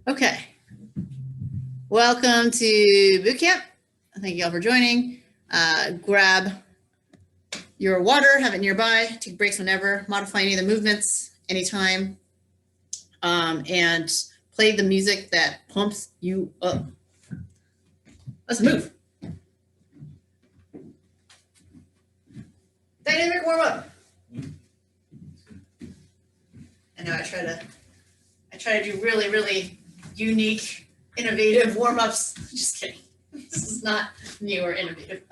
Okay. Welcome to Bootcamp. Thank you all for joining. Grab your water, have it nearby, take breaks whenever, modify any of the movements anytime, and play the music that pumps you up. Let's move. Dynamic warm up. I know I try to do really, really unique, innovative warm-ups. Just kidding. This is not new or innovative.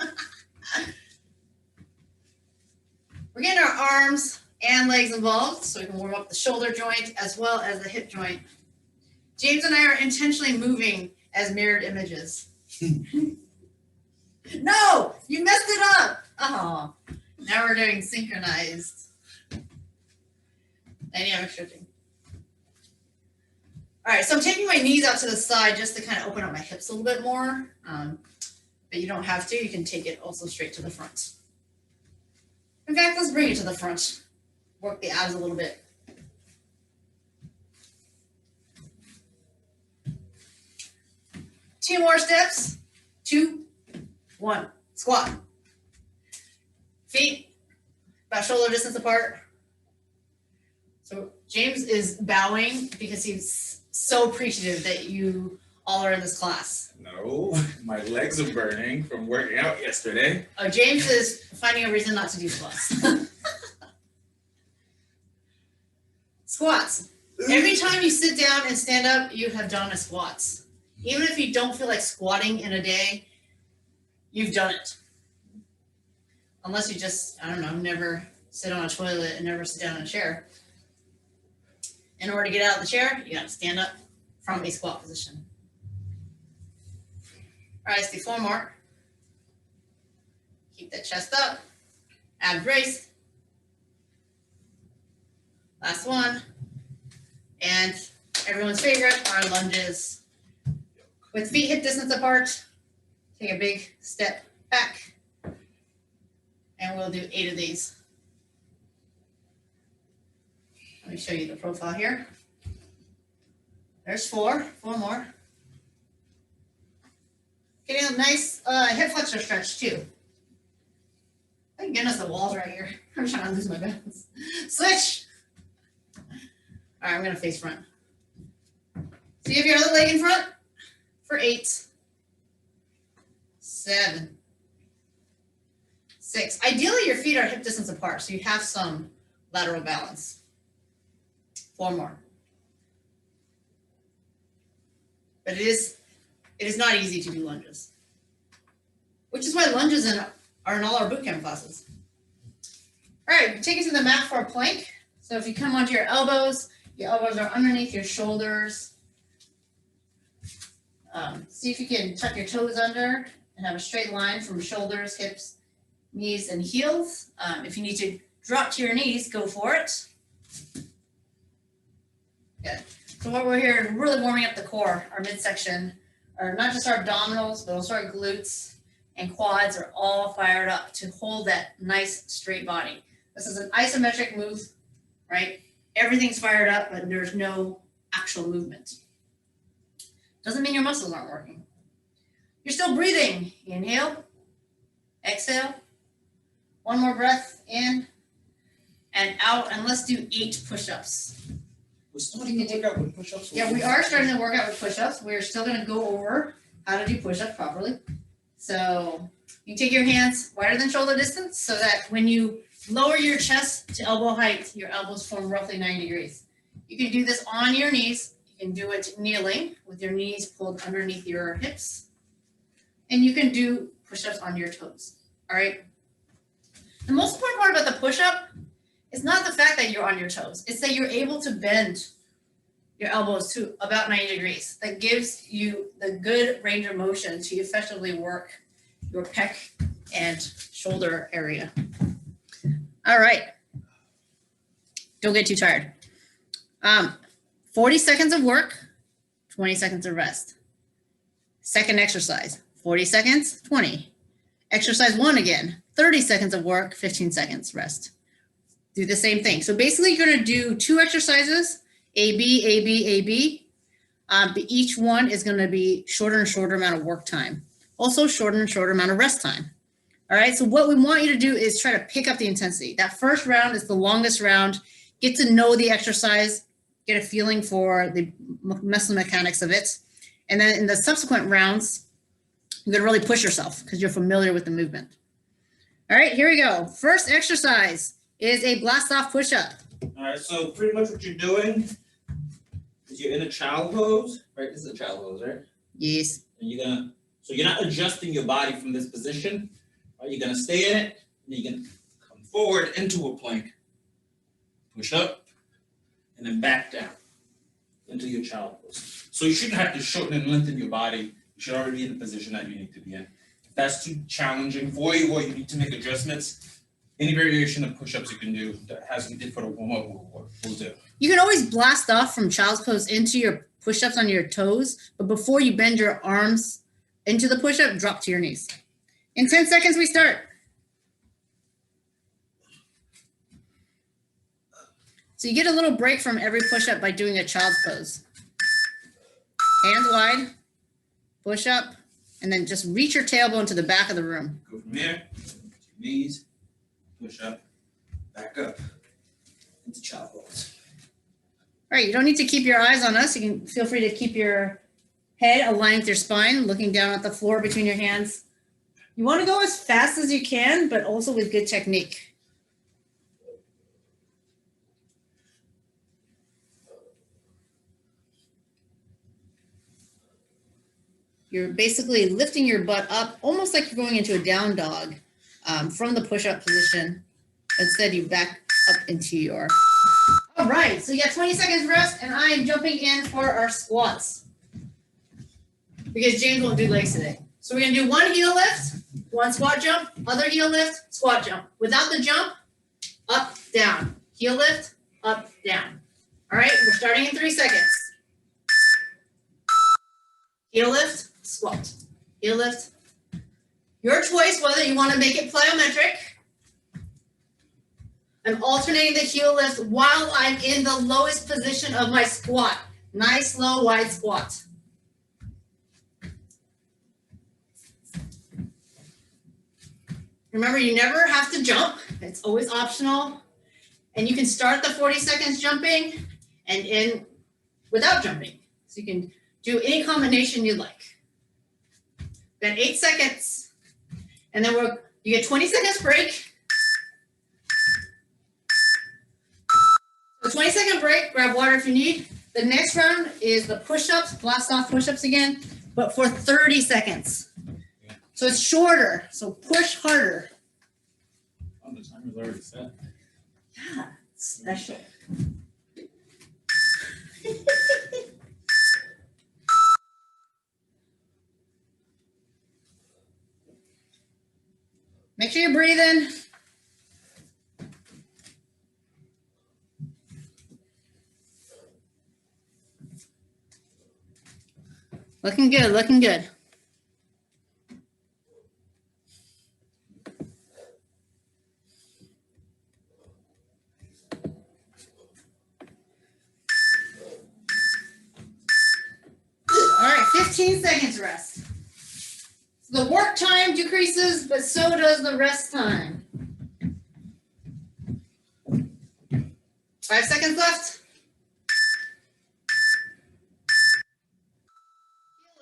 We're getting our arms and legs involved so we can warm up the shoulder joint as well as the hip joint. James and I are intentionally moving as mirrored images. No, you messed it up. Oh, now we're doing synchronized dynamic shifting. All right, so I'm taking my knees out to the side just to kind of open up my hips a little bit more, but you don't have to. You can take it also straight to the front. In fact, let's bring it to the front. Work the abs a little bit. Two more steps. 2, 1. Squat. Feet about shoulder distance apart. So James is bowing because he's so appreciative that you all are in this class. No, my legs are burning from working out yesterday. Oh, James is finding a reason not to do squats. Squats. Every time you sit down and stand up, you have done a squats. Even if you don't feel like squatting in a day, you've done it. Unless you just, I don't know, never sit on a toilet and never sit down in a chair. In order to get out of the chair, you got to stand up from a squat position. All right, let's do 4 more. Keep that chest up. Ab brace. Last one. And everyone's favorite, our lunges. With feet hip distance apart, take a big step back. And we'll do 8 of these. Let me show you the profile here. There's 4 more. Getting a nice hip flexor stretch too. Thank goodness the wall's right here. I'm trying to lose my balance. Switch. All right, I'm gonna face front. So you have your other leg in front for 8, 7, 6. Ideally, your feet are hip distance apart, so you have some lateral balance. 4 more. But it is not easy to do lunges, which is why lunges are in all our bootcamp classes. All right, take it to the mat for a plank. So if you come onto your elbows are underneath your shoulders. See if you can tuck your toes under and have a straight line from shoulders, hips, knees, and heels. If you need to drop to your knees, go for it. Good. So what we're here is really warming up the core, our midsection, or not just our abdominals, but also our glutes and quads are all fired up to hold that nice straight body. This is an isometric move, right? Everything's fired up, but there's no actual movement. Doesn't mean your muscles aren't working. You're still breathing. Inhale, exhale. 1 more breath in and out, and let's do 8 push-ups. We're starting to work out with push-ups. Yeah, we are starting to work out with push-ups. We're still going to go over how to do push-ups properly. So you take your hands wider than shoulder distance so that when you lower your chest to elbow height, your elbows form roughly 90 degrees. You can do this on your knees. You can do it kneeling with your knees pulled underneath your hips. And you can do push-ups on your toes. All right. The most important part about the push-up is not the fact that you're on your toes. It's that you're able to bend your elbows to about 90 degrees. That gives you the good range of motion to effectively work your pec and shoulder area. All right. Don't get too tired. 40 seconds of work, 20 seconds of rest. Second exercise, 40 seconds, 20. Exercise 1 again, 30 seconds of work, 15 seconds rest. Do the same thing. So basically you're going to do 2 exercises, A, B, A, B, A, B, But each one is going to be shorter and shorter amount of work time. Also shorter and shorter amount of rest time. All right, so what we want you to do is try to pick up the intensity. That first round is the longest round. Get to know the exercise, get a feeling for the muscle mechanics of it. And then in the subsequent rounds, you're gonna really push yourself because you're familiar with the movement. All right, here we go. First exercise is a blast off push-up. All right, so pretty much what you're doing is you're in a child pose, right? This is a child pose, right? Yes. And so you're not adjusting your body from this position. Right? You're gonna stay in it, and you're gonna come forward into a plank. Push up, and then back down into your child pose. So you shouldn't have to shorten and lengthen your body. You should already be in the position that you need to be in. If that's too challenging for you, or you need to make adjustments, any variation of push-ups you can do that hasn't did for the warm-up will do. You can always blast off from child's pose into your push-ups on your toes, but before you bend your arms into the push-up, drop to your knees. In 10 seconds, we start. So you get a little break from every push-up by doing a child's pose. Hands wide, push up, and then just reach your tailbone to the back of the room. Go from here, to your knees, push up, back up, into child pose. All right, you don't need to keep your eyes on us. You can feel free to keep your head aligned with your spine, looking down at the floor between your hands. You want to go as fast as you can, but also with good technique. You're basically lifting your butt up, almost like you're going into a down dog from the push-up position. Instead, you back up into your... All right, so you got 20 seconds rest, and I am jumping in for our squats because James won't do legs today. So we're gonna do one heel lift, one squat jump, other heel lift, squat jump. Without the jump, up, down. Heel lift, up, down. All right, we're starting in 3 seconds. Heel lift, squat. Heel lift. Your choice whether you want to make it plyometric. I'm alternating the heel lift while I'm in the lowest position of my squat. Nice, low, wide squat. Remember, you never have to jump. It's always optional. And you can start the 40 seconds jumping and end without jumping. So you can do any combination you like. Then 8 seconds. And then you get 20 seconds break. So 20-second break, grab water if you need. The next round is the push-ups, blast off push-ups again, but for 30 seconds. So it's shorter, so push harder. Oh, the timer's already set. Yeah, special. Make sure you're breathing. Looking good, looking good. All right, 15 seconds rest. So the work time decreases, but so does the rest time. 5 seconds left.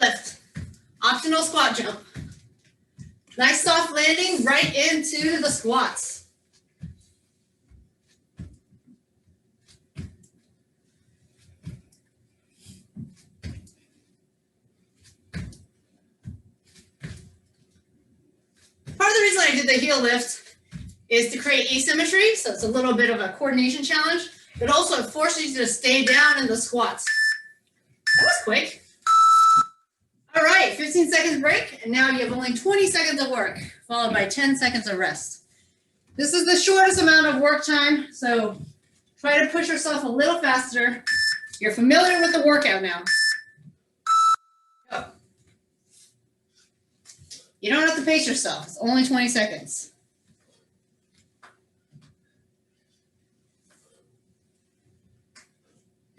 Lift. Optional squat jump. Nice soft landing right into the squats. Part of the reason I did the heel lift is to create asymmetry, so it's a little bit of a coordination challenge, but also it forces you to stay down in the squats. That was quick. All right, 15 seconds break, and now you have only 20 seconds of work, followed by 10 seconds of rest. This is the shortest amount of work time, so try to push yourself a little faster. You're familiar with the workout now. Go. You don't have to pace yourself. It's only 20 seconds.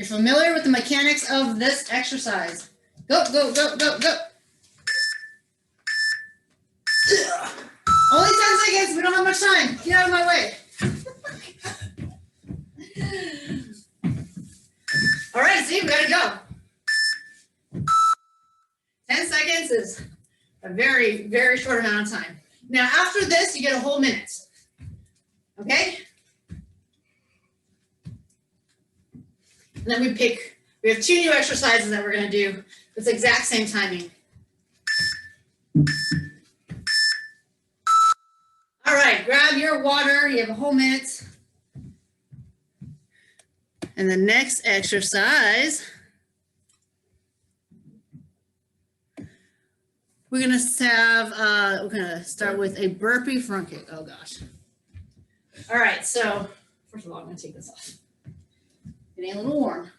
You're familiar with the mechanics of this exercise. Go, go, go, go, go. Only 10 seconds. We don't have much time. Get out of my way. All right, see, we gotta go. 10 seconds is a very, very short amount of time. Now, after this, you get a whole minute. Okay? And then we have 2 new exercises that we're gonna do. It's the exact same timing. All right, grab your water. You have a whole minute. And the next exercise, we're gonna start with a burpee front kick. Oh gosh. All right, so first of all, I'm gonna take this off. Getting a little warm.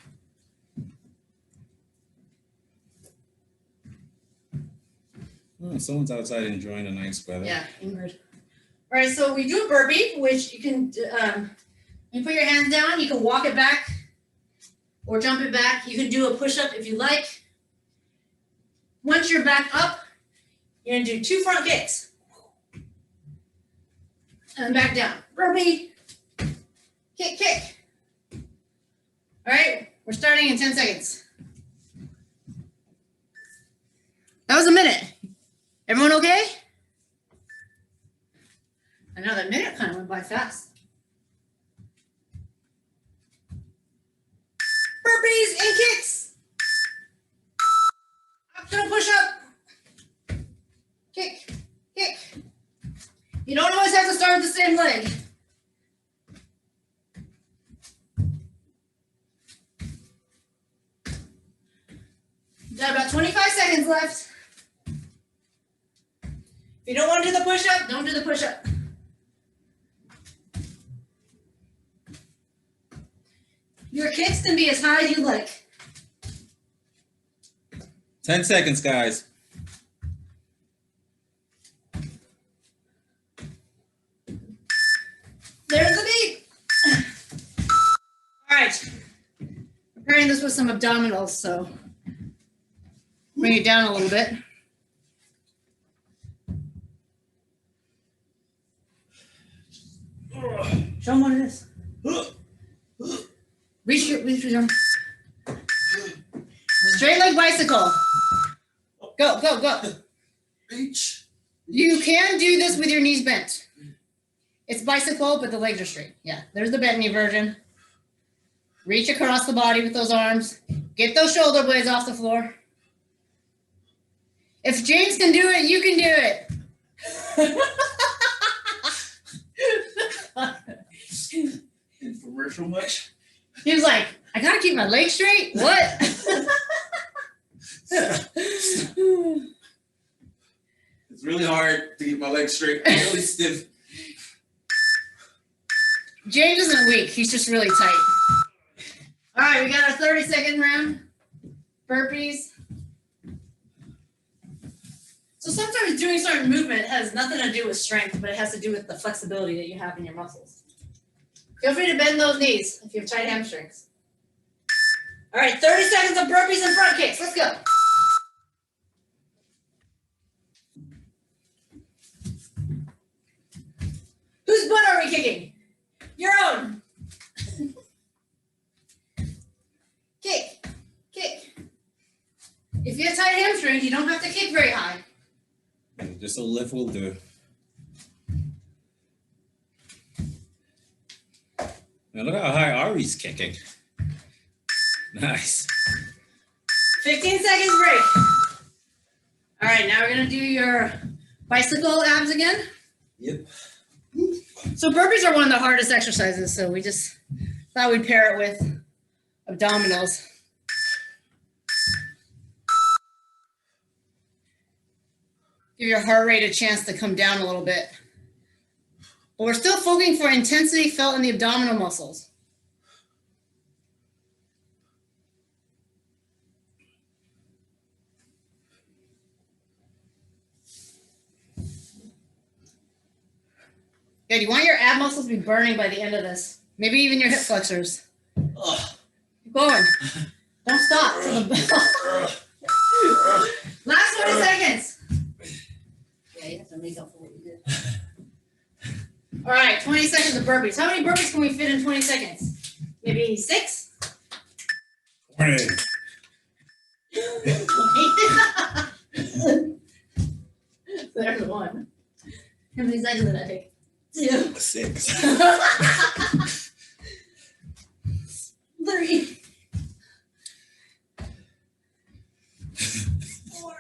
Oh, someone's outside enjoying a nice weather. Yeah, Ingrid. All right, so we do a burpee, which you can, you put your hands down, you can walk it back or jump it back. You can do a push-up if you like. Once you're back up, you're gonna do 2 front kicks. And back down. Burpee, kick, kick. All right, we're starting in 10 seconds. That was a minute. Everyone okay? I know that minute kind of went by fast. Burpees and kicks. Up to a push up. Kick, kick. You don't always have to start with the same leg. You got about 25 seconds left. If you don't want to do the push-up, don't do the push-up. Your kicks can be as high as you like. 10 seconds, guys. There's the beat. All right. I'm pairing this with some abdominals, so bring it down a little bit. Show them what it is. Reach your arm. Straight leg bicycle. Go, go, go. Reach. You can do this with your knees bent. It's bicycle, but the legs are straight. Yeah, there's the bent knee version. Reach across the body with those arms. Get those shoulder blades off the floor. If James can do it, you can do it. Infomercial much? He was like, I gotta keep my legs straight? What? It's really hard to keep my legs straight. I'm really stiff. James isn't weak, he's just really tight. All right, we got our 30-second round. Burpees. So sometimes doing certain movement has nothing to do with strength, but it has to do with the flexibility that you have in your muscles. Feel free to bend those knees if you have tight hamstrings. All right, 30 seconds of burpees and front kicks. Let's go. Whose butt are we kicking? Your own. Kick, kick. If you have tight hamstrings, you don't have to kick very high. Just a lift will do. Now look how high Ari's kicking. Nice. 15 seconds break. All right, now we're gonna do your bicycle abs again. Yep. So burpees are one of the hardest exercises, so we just thought we'd pair it with abdominals. Give your heart rate a chance to come down a little bit. But we're still focusing for intensity felt in the abdominal muscles. Good, you want your ab muscles to be burning by the end of this. Maybe even your hip flexors. Ugh. going. Don't stop till the bell. Last 20 seconds. Yeah, you have to make up for what you did. All right, 20 seconds of burpees. How many burpees can we fit in 20 seconds? Maybe 6? 20. There's 1. How many seconds did that take? 2. 6. 3. 4.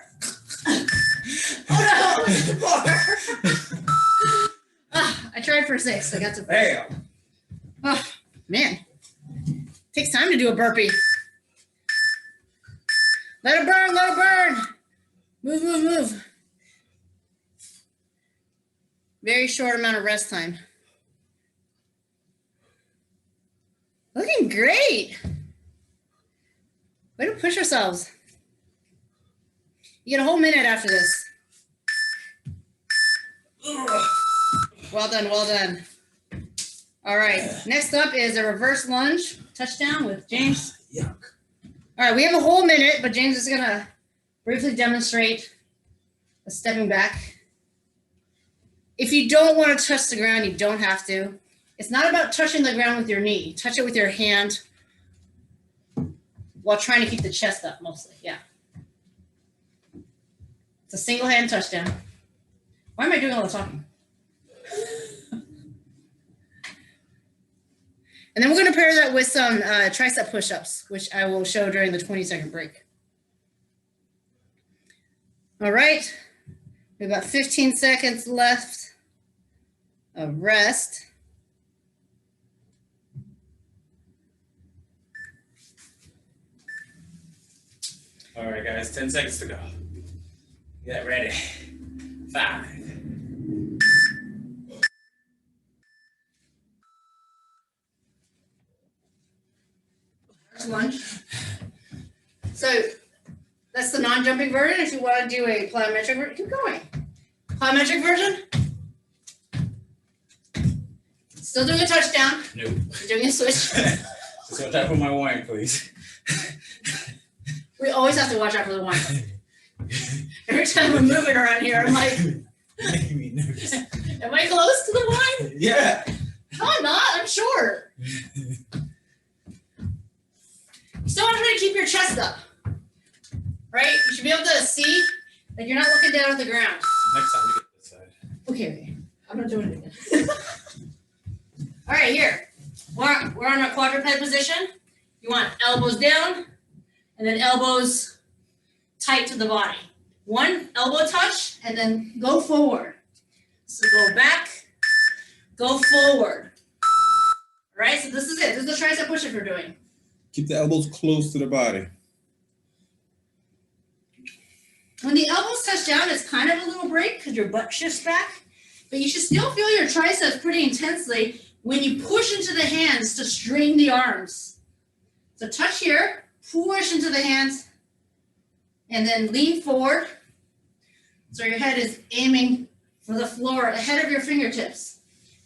Oh no, 4. I tried for 6. I got to 4. Bam. Oh man, takes time to do a burpee. Let it burn. Let it burn. Move, move, move. Very short amount of rest time. Looking great. Way to push ourselves. You get a whole minute after this. Well done, well done. All right, next up is a reverse lunge touchdown with James. Yuck. All right, we have a whole minute, but James is gonna briefly demonstrate a stepping back. If you don't want to touch the ground, you don't have to. It's not about touching the ground with your knee. Touch it with your hand while trying to keep the chest up mostly, yeah. It's a single hand touchdown. Why am I doing all the talking? And then we're gonna pair that with some tricep push-ups, which I will show during the 20-second break. All right, we have about 15 seconds left of rest. All right, guys, 10 seconds to go. Get ready. 5. Lunge. So that's the non-jumping version. If you want to do a plyometric version, keep going. Plyometric version. Still doing a touchdown. Nope. You're doing a switch. Just watch out for my wine, please. We always have to watch out for the wine. Every time we're moving around here, I'm like, Making me nervous. am I close to the wine? Yeah. No, I'm not. I'm short. You still want to try to keep your chest up, right? You should be able to see that you're not looking down at the ground. Next time we get this side. Okay, I'm not doing it again. All right, here. We're on a quadruped position. You want elbows down and then elbows tight to the body. One elbow touch and then go forward. So go back, go forward. All right, so this is it. This is the tricep push-up you're doing. Keep the elbows close to the body. When the elbows touch down, it's kind of a little break because your butt shifts back, but you should still feel your triceps pretty intensely when you push into the hands to string the arms. So touch here, push into the hands, and then lean forward. So your head is aiming for the floor ahead of your fingertips.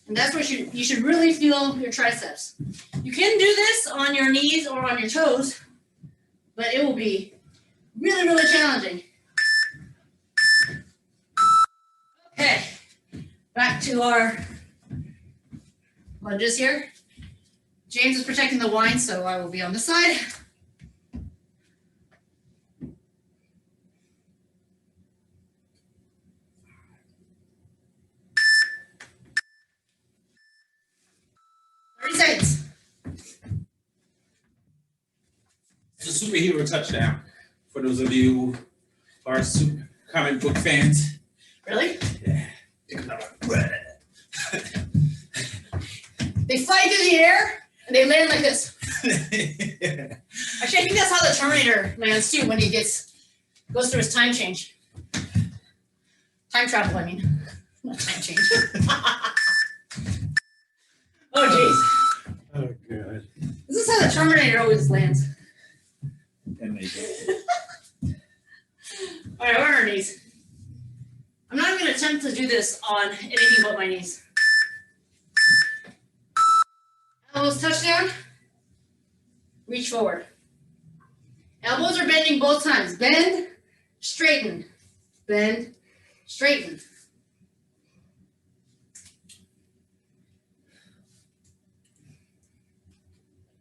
And that's where you should really feel your triceps. You can do this on your knees or on your toes, but it will be really, really challenging. Okay, back to our lunges here. James is protecting the wine, so I will be on this side. Seconds. It's a superhero touchdown. For those of you who are comic book fans. Really? Yeah. They fly through the air and they land like this. Yeah. Actually, I think that's how the Terminator lands too when he goes through his time change. Time travel, I mean. Not time change. Oh, jeez. Oh, God. This is how the Terminator always lands. And they go. All right, we're on our knees. I'm not even going to attempt to do this on anything but my knees. Elbows touch down. reach forward. Elbows are bending both times. Bend, straighten, bend, straighten.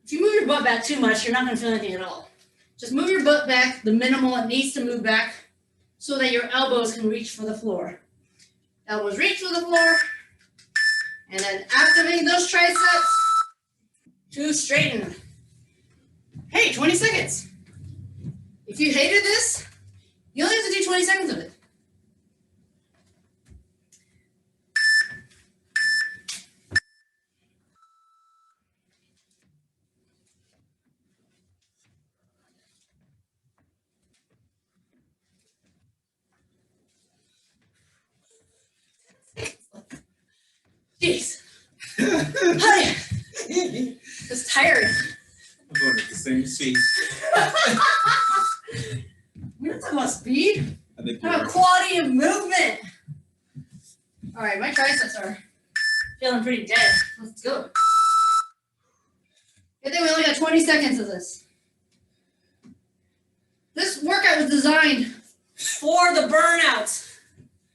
If you move your butt back too much, you're not going to feel anything at all. Just move your butt back the minimal it needs to move back so that your elbows can reach for the floor. Elbows reach for the floor, and then activate those triceps to straighten. Hey, 20 seconds. If you hated this, you only have to do 20 seconds of it. Jeez. Hi. It's tiring. I'm going at the same speed. We're not talking about speed. I think How about quality of movement? All right, my triceps are feeling pretty dead. Let's go. I think we only got 20 seconds of this. This workout was designed for the burnouts.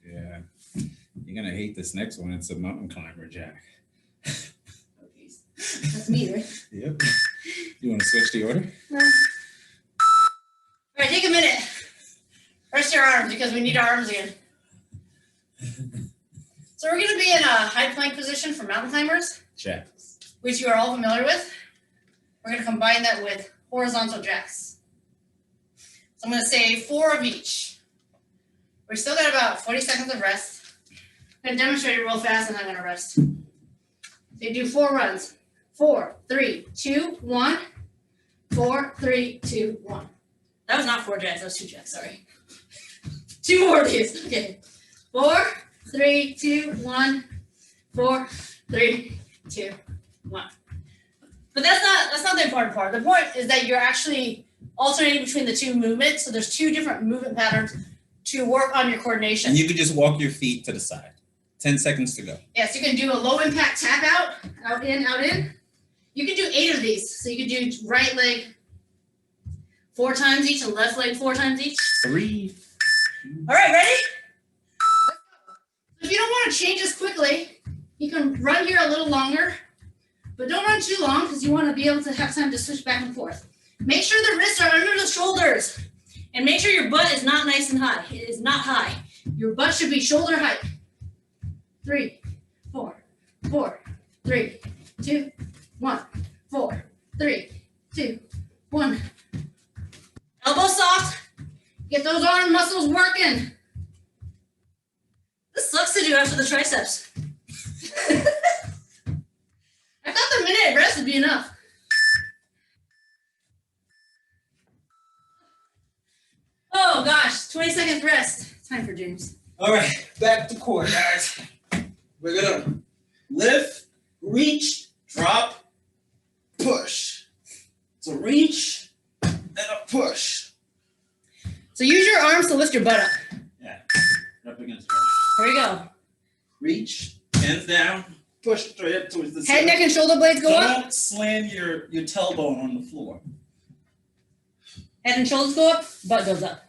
Yeah. You're gonna hate this next one. It's a mountain climber jack. Oh, geez. That's me, right? Yep. You wanna switch the order? No. All right, take a minute. Rest your arms because we need our arms again. So we're going to be in a high plank position for mountain climbers, Jacks. which you are all familiar with. We're going to combine that with horizontal jacks. So I'm going to say 4 of each. We're still got about 40 seconds of rest. I'm going to demonstrate it real fast and then I'm going to rest. So you do 4 runs. 4, 3, 2, 1. 4, 3, 2, 1. That was not 4 jacks, that was 2 jacks, sorry. 2 more of these. Okay. 4, 3, 2, 1. 4, 3, 2, 1. But that's not the important part. The point is that you're actually alternating between the 2 movements. So there's 2 different movement patterns to work on your coordination. And you can just walk your feet to the side. 10 seconds to go. Yes, you can do a low impact tap out, out in, out in. You can do 8 of these. So you can do right leg 4 times each and left leg 4 times each. 3. All right, ready? If you don't want to change this quickly, you can run here a little longer, but don't run too long because you want to be able to have time to switch back and forth. Make sure the wrists are under the shoulders and make sure your butt is not nice and high. It is not high. Your butt should be shoulder height. 3, 4, 4, 3, 2, 1, 4, 3, 2, 1. Elbow soft. Get those arm muscles working. This sucks to do after the triceps. I thought the minute rest would be enough. Oh gosh, 20 seconds rest. Time for James. All right, back to core, guys. We're gonna lift, reach, drop, push. So reach and a push. So use your arms to lift your butt up. Yeah, up against the Here we go. reach, hands down, push straight up towards the Head, neck, and shoulder blades go up. Don't slam your tailbone on the floor. Head and shoulders go up, butt goes up.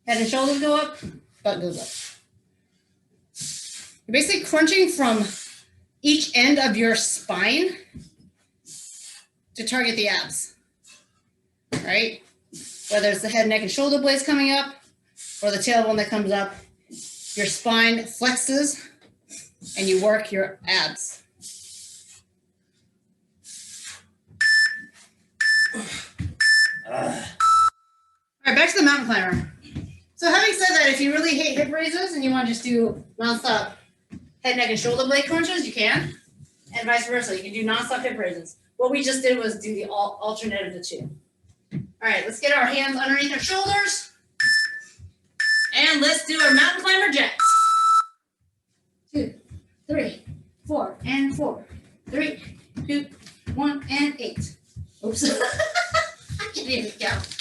Head and shoulders go up, butt goes up. You're basically crunching from each end of your spine to target the abs, right? Whether it's the head, neck, and shoulder blades coming up or the tailbone that comes up, your spine flexes and you work your abs. All right, back to the mountain climber. So having said that, if you really hate hip raises and you want to just do nonstop head, neck, and shoulder blade crunches, you can, and vice versa. You can do nonstop hip raises. What we just did was do the alternate of the 2. All right, let's get our hands underneath our shoulders. And let's do our mountain climber jacks. 2, 3, 4, and 4. 3, 2, 1, and 8. Oops. I can't even count.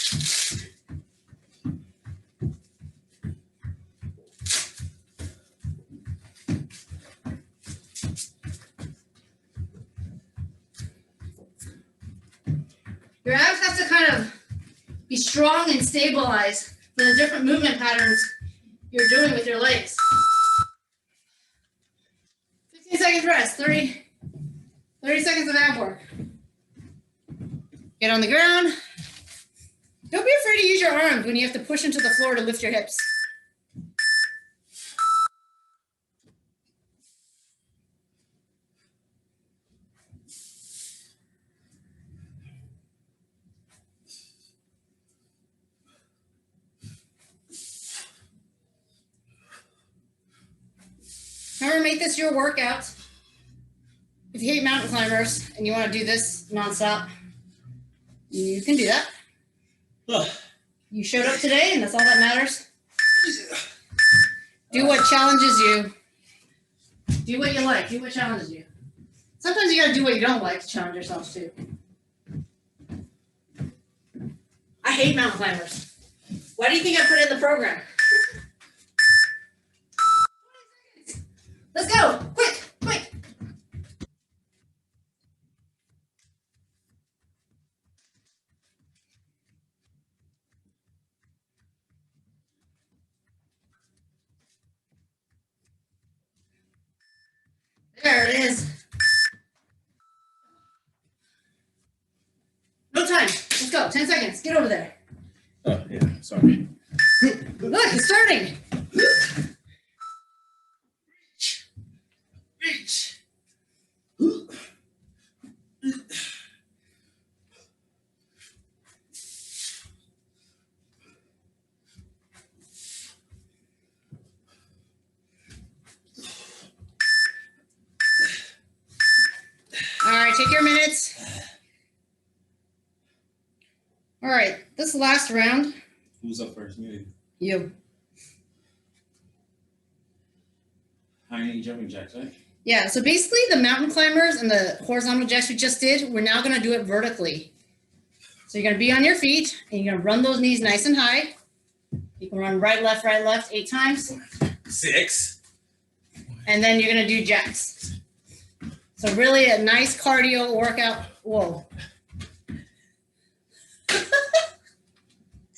Your abs have to kind of be strong and stabilized for the different movement patterns you're doing with your legs. 15 seconds rest, 30 seconds of ab work. Get on the ground. Don't be afraid to use your arms when you have to push into the floor to lift your hips. Remember, make this your workout. If you hate mountain climbers and you want to do this nonstop, you can do that. You showed up today, and that's all that matters. Do what challenges you. Do what you like. Do what challenges you. Sometimes you got to do what you don't like to challenge yourself too. I hate mountain climbers. Why do you think I put it in the program? Let's go. Quick, quick. There it is. No time. Let's go. 10 seconds. Get over there. Oh, yeah, sorry. Look, it's starting. Reach. All right, take your minutes. All right, this last round, Who's up first? Me. you. High knee jumping jacks, right? Yeah, so basically the mountain climbers and the horizontal jacks we just did, we're now gonna do it vertically. So you're gonna be on your feet and you're gonna run those knees nice and high. You can run right, left, 8 times. 6. And then you're gonna do jacks. So really a nice cardio workout. Whoa.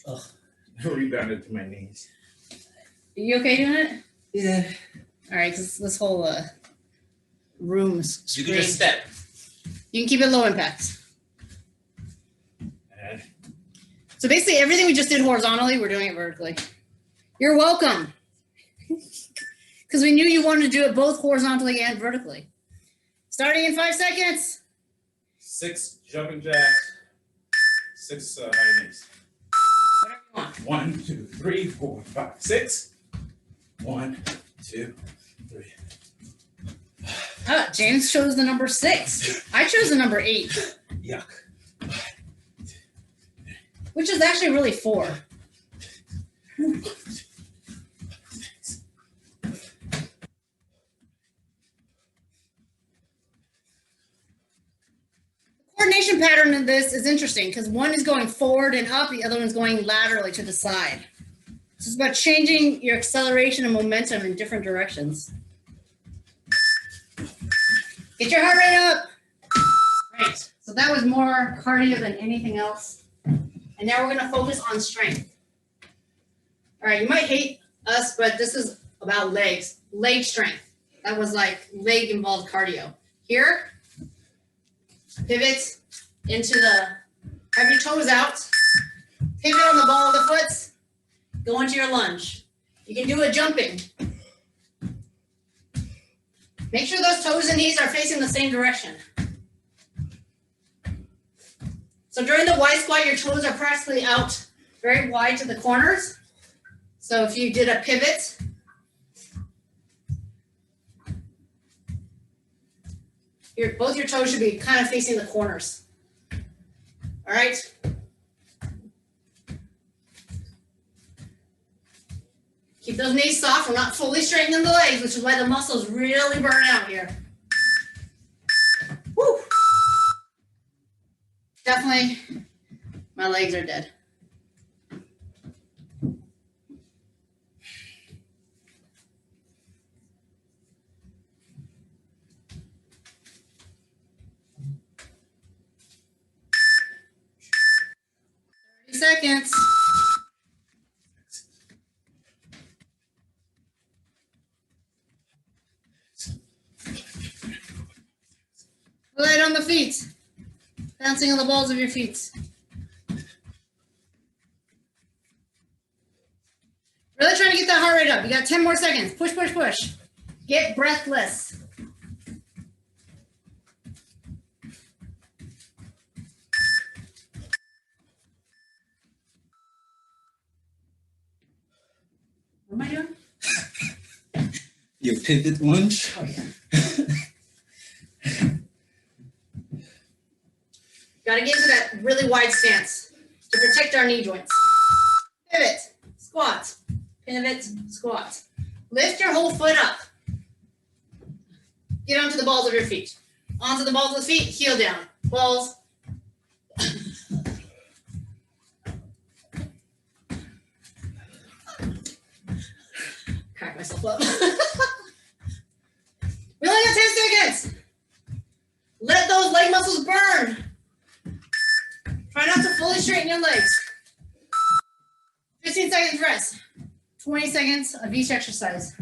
I rebounded to my knees. Are you okay doing it? Yeah. All right, because this whole room is You can just step. You can keep it low impact. And So basically everything we just did horizontally, we're doing it vertically. You're welcome. Because we knew you wanted to do it both horizontally and vertically. Starting in 5 seconds. 6 jumping jacks. 6 high knees. Whatever you want. 1, 2, 3, 4, 5, 6. 1, 2, 3. James chose the number 6. I chose the number 8, Yuck. which is actually really 4. Coordination pattern of this is interesting because one is going forward and up, the other one's going laterally to the side. So it's about changing your acceleration and momentum in different directions. Get your heart rate up. Great. So that was more cardio than anything else. And now we're going to focus on strength. All right, you might hate us, but this is about legs, leg strength. That was like leg involved cardio. Here, pivot into the, have your toes out, pivot on the ball of the foot, go into your lunge. You can do it jumping. Make sure those toes and knees are facing the same direction. So during the Y squat, your toes are practically out very wide to the corners. So if you did a pivot, both your toes should be kind of facing the corners. All right. Keep those knees soft. We're not fully straightening the legs, which is why the muscles really burn out here. Woo. Definitely, my legs are dead. seconds. Light on the feet. Bouncing on the balls of your feet. Really trying to get that heart rate up. You got 10 more seconds. Push, push, push. Get breathless. What am I doing? Your pivot lunge. Oh, yeah. Got to get into that really wide stance to protect our knee joints. Pivot, squat, pivot, squat. Lift your whole foot up. Get onto the balls of your feet. Onto the balls of the feet, heel down. Balls. Crack myself up. We only got 10 seconds. Let those leg muscles burn. Try not to fully straighten your legs. 15 seconds rest. 20 seconds of each exercise.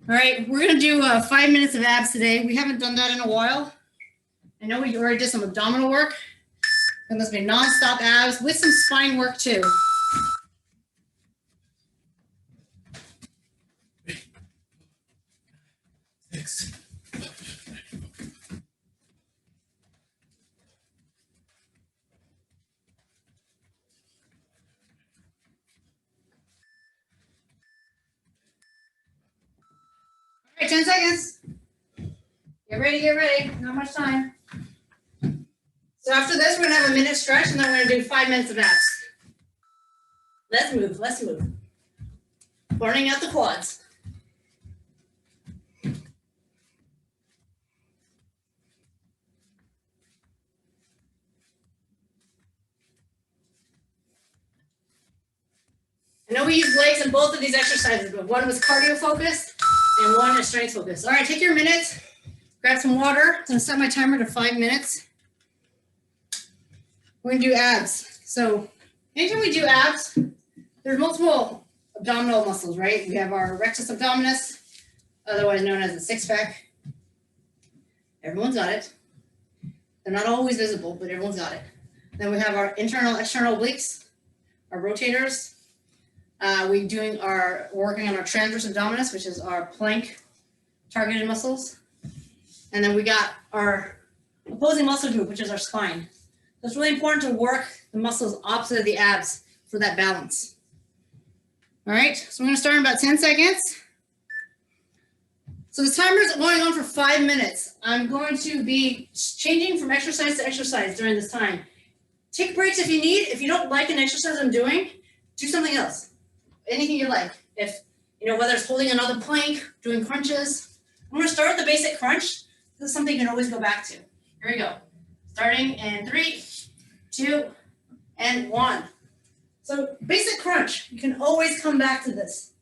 All right, we're gonna do 5 minutes of abs today. We haven't done that in a while. I know we already did some abdominal work. And there's been non-stop abs with some spine work too. Six. All right, 10 seconds. Get ready, get ready. Not much time. So after this, we're gonna have a minute stretch and then we're gonna do 5 minutes of abs. Let's move, let's move. Burning out the quads. I know we use legs in both of these exercises, but one was cardio focused and one is strength focused. All right, take your minute, grab some water. I'm gonna set my timer to 5 minutes. We're gonna do abs. So anytime we do abs, there's multiple abdominal muscles, right? We have our rectus abdominis, otherwise known as the six pack. Everyone's got it. They're not always visible, but everyone's got it. Then we have our internal, external obliques, our rotators. We're working on our transverse abdominis, which is our plank targeted muscles. And then we got our opposing muscle group, which is our spine. So it's really important to work the muscles opposite of the abs for that balance. All right, so we're gonna start in about 10 seconds. So the timer is going on for 5 minutes. I'm going to be changing from exercise to exercise during this time. Take breaks if you need. If you don't like an exercise I'm doing, do something else. Anything you like. If, whether it's holding another plank, doing crunches. I'm gonna start with the basic crunch. This is something you can always go back to. Here we go. Starting in 3, 2, and 1. So basic crunch, you can always come back to this.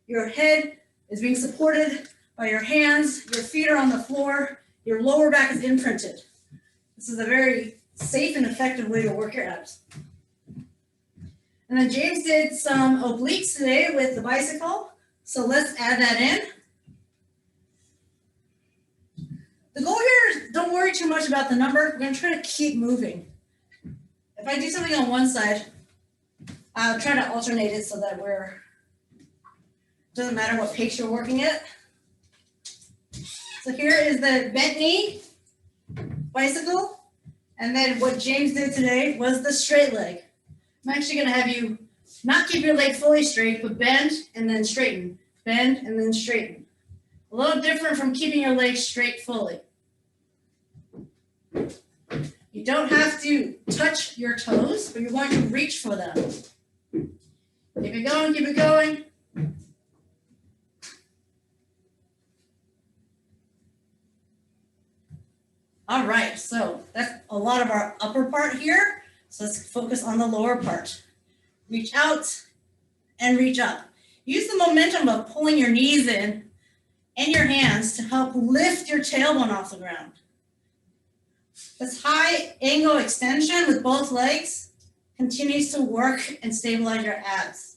Your head is being supported by your hands, your feet are on the floor, your lower back is imprinted. This is a very safe and effective way to work your abs. And then James did some obliques today with the bicycle. So let's add that in. The goal here is don't worry too much about the number. We're gonna try to keep moving. If I do something on one side, I'll try to alternate it so that doesn't matter what pace you're working at. So here is the bent knee bicycle. And then what James did today was the straight leg. I'm actually gonna have you not keep your leg fully straight, but bend and then straighten. Bend and then straighten. A little different from keeping your legs straight fully. You don't have to touch your toes, but you're going to reach for them. Keep it going, keep it going. All right, so that's a lot of our upper part here. So let's focus on the lower part. Reach out and reach up. Use the momentum of pulling your knees in and your hands to help lift your tailbone off the ground. This high angle extension with both legs continues to work and stabilize your abs.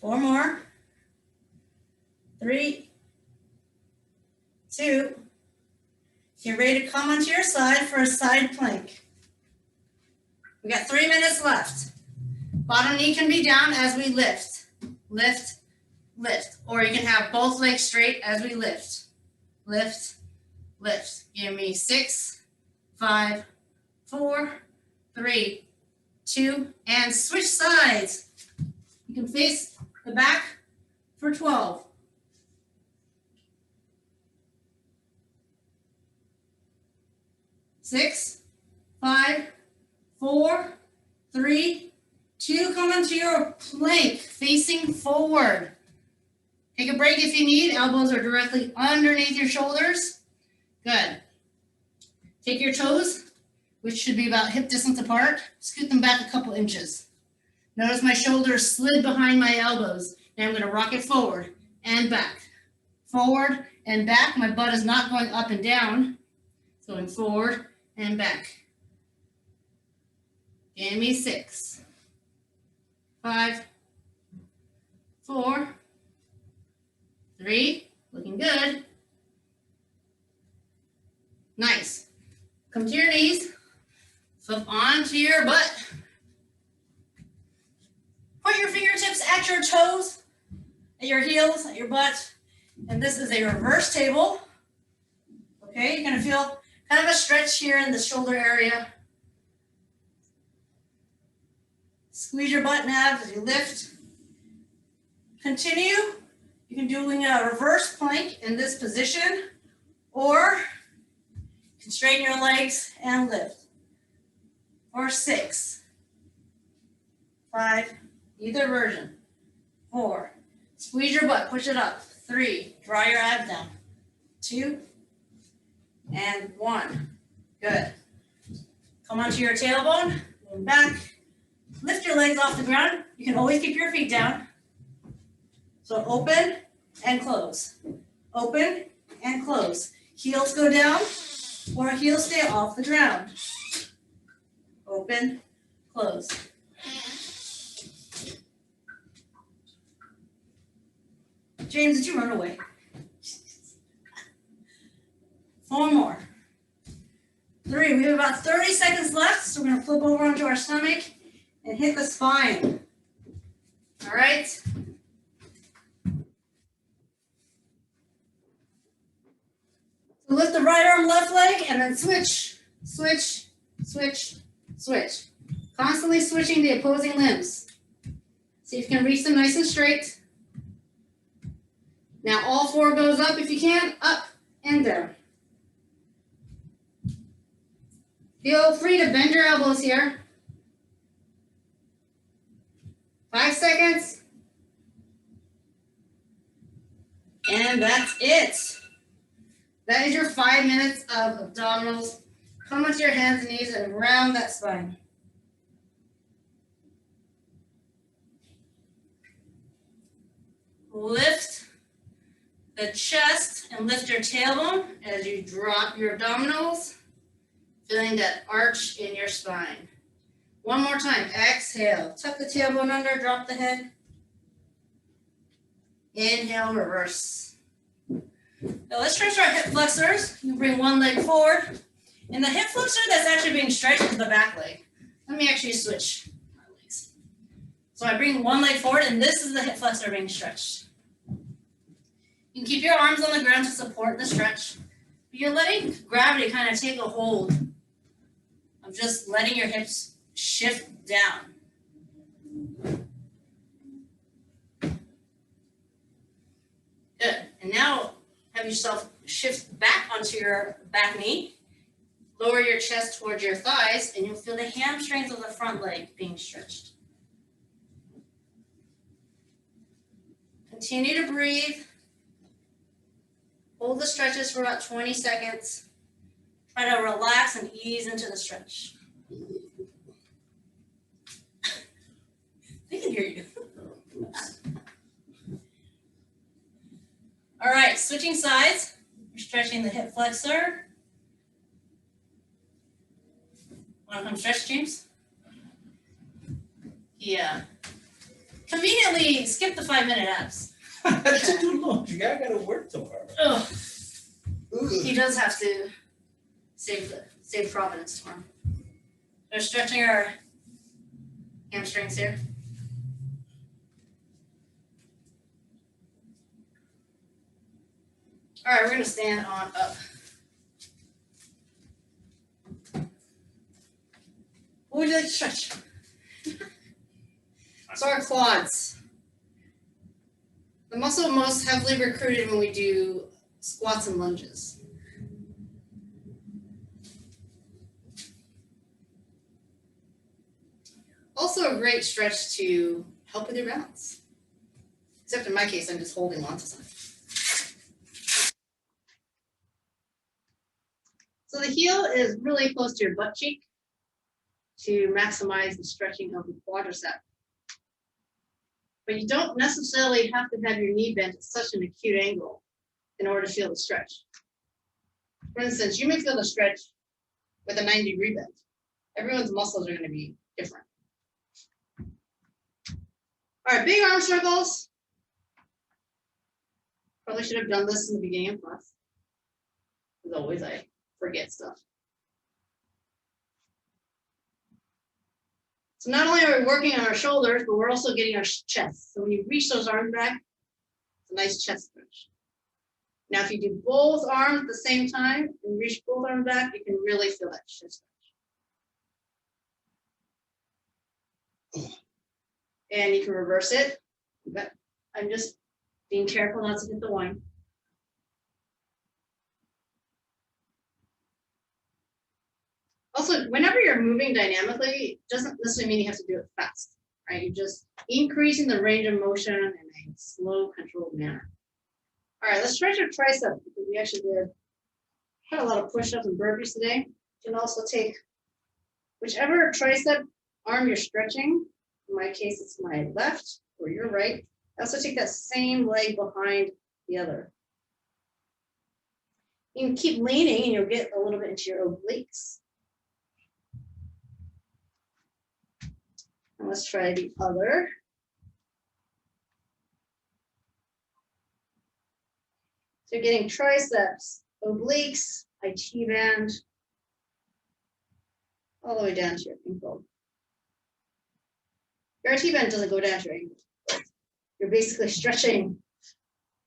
Four more. 3, 2. Get ready to come onto your side for a side plank. We got 3 minutes left. Bottom knee can be down as we lift. Lift, lift. Or you can have both legs straight as we lift. Lift, lift. Give me 6, 5, 4, 3, 2, and switch sides. You can face the back for 12. 6, 5, 4, 3, 2. Come onto your plank, facing forward. Take a break if you need. Elbows are directly underneath your shoulders. Good. Take your toes, which should be about hip distance apart. Scoot them back a couple inches. Notice my shoulders slid behind my elbows. Now I'm going to rock it forward and back. Forward and back. My butt is not going up and down. It's going forward and back. Give me 6, 5, 4, 3, looking good. Nice. Come to your knees, flip onto your butt. Put your fingertips at your toes, at your heels, at your butt. And this is a reverse table. Okay, you're gonna feel kind of a stretch here in the shoulder area. Squeeze your butt abs as you lift. Continue. You can do a reverse plank in this position, or you can straighten your legs and lift. Or 6, 5, either version. 4, squeeze your butt, push it up. 3, draw your abs down. 2, and 1. Good. Come onto your tailbone, lean back. Lift your legs off the ground. You can always keep your feet down. So open and close. Open and close. Heels go down or heels stay off the ground. Open, close. James, did you run away? 4 more. 3, we have about 30 seconds left, so we're gonna flip over onto our stomach and hit the spine. All right? So lift the right arm, left leg, and then switch, switch, switch, switch. Constantly switching the opposing limbs. See if you can reach them nice and straight. Now all 4 goes up if you can, up and down. Feel free to bend your elbows here. 5 seconds. And that's it. That is your 5 minutes of abdominals. Come onto your hands and knees and round that spine. Lift the chest and lift your tailbone as you drop your abdominals, feeling that arch in your spine. One more time, exhale, tuck the tailbone under, drop the head. Inhale, reverse. Now let's stretch our hip flexors. You bring one leg forward. And the hip flexor that's actually being stretched is the back leg. Let me actually switch my legs. So I bring one leg forward, and this is the hip flexor being stretched. You can keep your arms on the ground to support the stretch. But you're letting gravity kind of take a hold of just letting your hips shift down. Good. And now have yourself shift back onto your back knee. Lower your chest towards your thighs, and you'll feel the hamstrings of the front leg being stretched. Continue to breathe. Hold the stretches for about 20 seconds. Try to relax and ease into the stretch. They can hear you. All right, switching sides. We're stretching the hip flexor. Want to come stretch, James? Yeah. Conveniently skip the 5-minute abs. That's too long. You gotta work tomorrow. Ugh. Ugh. He does have to save Providence tomorrow. We're stretching our hamstrings here. All right, we're gonna stand on up. What would you like to stretch? So our quads. The muscle most heavily recruited when we do squats and lunges. Also a great stretch to help with your balance. Except in my case, I'm just holding on to something. So the heel is really close to your butt cheek to maximize the stretching of the quadricep. But you don't necessarily have to have your knee bent at such an acute angle in order to feel the stretch. For instance, you may feel the stretch with a 90-degree bend. Everyone's muscles are going to be different. All right, big arm circles. Probably should have done this in the beginning of class. As always, I forget stuff. So not only are we working on our shoulders, but we're also getting our chest. So when you reach those arms back, it's a nice chest stretch. Now, if you do both arms at the same time and reach both arms back, you can really feel that chest stretch. And you can reverse it. But I'm just being careful not to hit the wine. Also, whenever you're moving dynamically, it doesn't necessarily mean you have to do it fast, right? You're just increasing the range of motion in a slow, controlled manner. All right, let's stretch our tricep because we actually had a lot of push-ups and burpees today. You can also take whichever tricep arm you're stretching. In my case, it's my left or your right. I also take that same leg behind the other. You can keep leaning and you'll get a little bit into your obliques. And let's try the other. So you're getting triceps, obliques, IT band, all the way down to your ankle. Your IT band doesn't go down to your ankle. You're basically stretching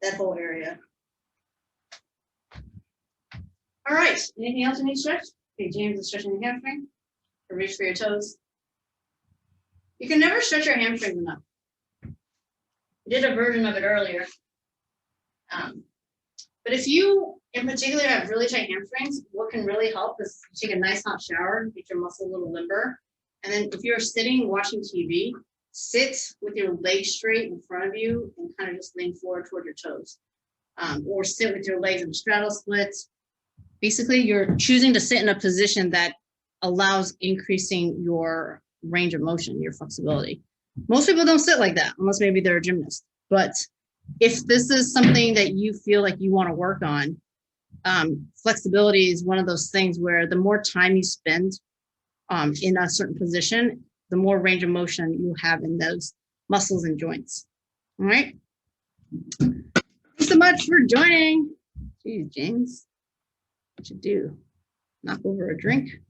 that whole area. All right, anything else you need to stretch? Okay, James is stretching the hamstring. Or reach for your toes. You can never stretch your hamstrings enough. I did a version of it earlier. But if you, in particular, have really tight hamstrings, what can really help is take a nice hot shower, get your muscle a little limber. And then if you're sitting watching TV, sit with your legs straight in front of you and kind of just lean forward toward your toes. Or sit with your legs in a straddle split. Basically, you're choosing to sit in a position that allows increasing your range of motion, your flexibility. Most people don't sit like that unless maybe they're a gymnast. But if this is something that you feel like you want to work on, flexibility is one of those things where the more time you spend in a certain position, the more range of motion you have in those muscles and joints. All right. Thanks so much for joining. Geez, James, what you do? Knock over a drink?